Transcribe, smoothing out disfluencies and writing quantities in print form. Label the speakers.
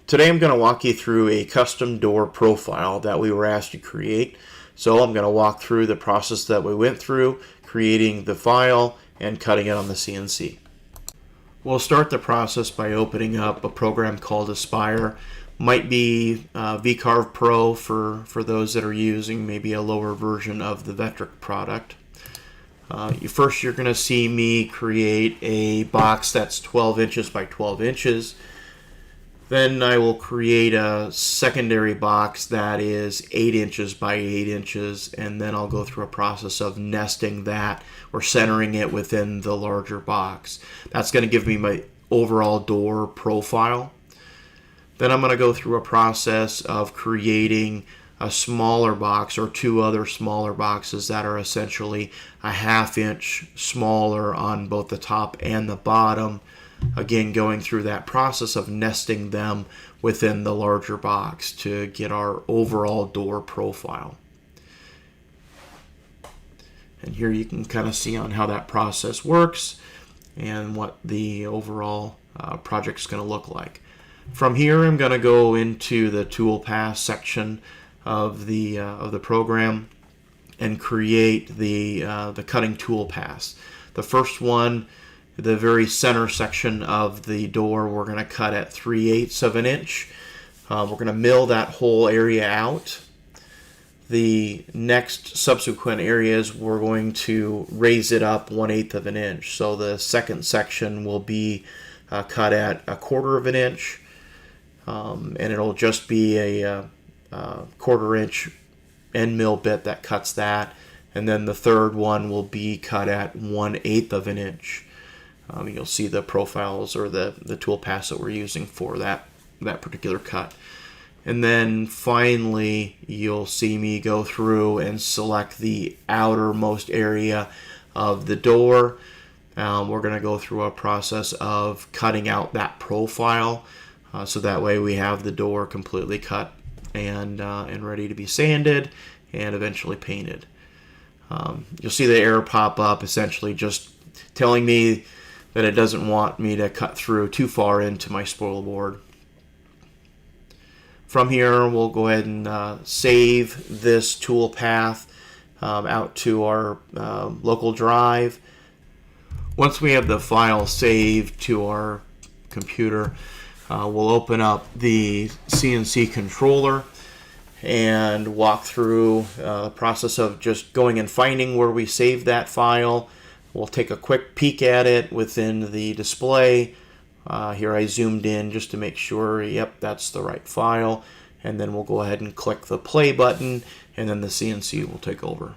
Speaker 1: Today I'm going to walk you through a custom door profile that we were asked to create. So I'm going to walk through the process that we went through, creating the file and cutting it on the CNC. We'll start the process by opening up a program called Aspire. Might be VCarve Pro for those that are using maybe a lower version of the Vectric product. First you're going to see me create a box that's 12 inches by 12 inches. Then I will create a secondary box that is 8 inches by 8 inches, and then I'll go through a process of nesting that or centering it within the larger box. That's going to give me my overall door profile. Then I'm going to go through a process of creating a smaller box or two other smaller boxes that are essentially a ½ inch smaller on both the top and the bottom. Again, going through that process of nesting them within the larger box to get our overall door profile. And here you can kind of see on how that process works and what the overall project is going to look like. From here, I'm going to go into the toolpath section of the program and create the cutting toolpaths. The first one, the very center section of the door, we're going to cut at 3/8 of an inch. We're going to mill that whole area out. The next subsequent areas, we're going to raise it up 1/8 of an inch. So the second section will be cut at 1/4 of an inch, and it'll just be a 1/4 inch end mill bit that cuts that. And then the third one will be cut at 1/8 of an inch. You'll see the profiles or the tool paths that we're using for that particular cut. And then finally, you'll see me go through and select the outermost area of the door. We're going to go through a process of cutting out that profile, so that way we have the door completely cut and ready to be sanded and eventually painted. You'll see the error pop up, essentially just telling me that it doesn't want me to cut through too far into my spoil board. From here, we'll go ahead and save this tool path out to our local drive. Once we have the file saved to our computer, we'll open up the CNC controller and walk through the process of just going and finding where we saved that file. We'll take a quick peek at it within the display. Here I zoomed in just to make sure, yep, that's the right file. And then we'll go ahead and click the play button, and then the CNC will take over.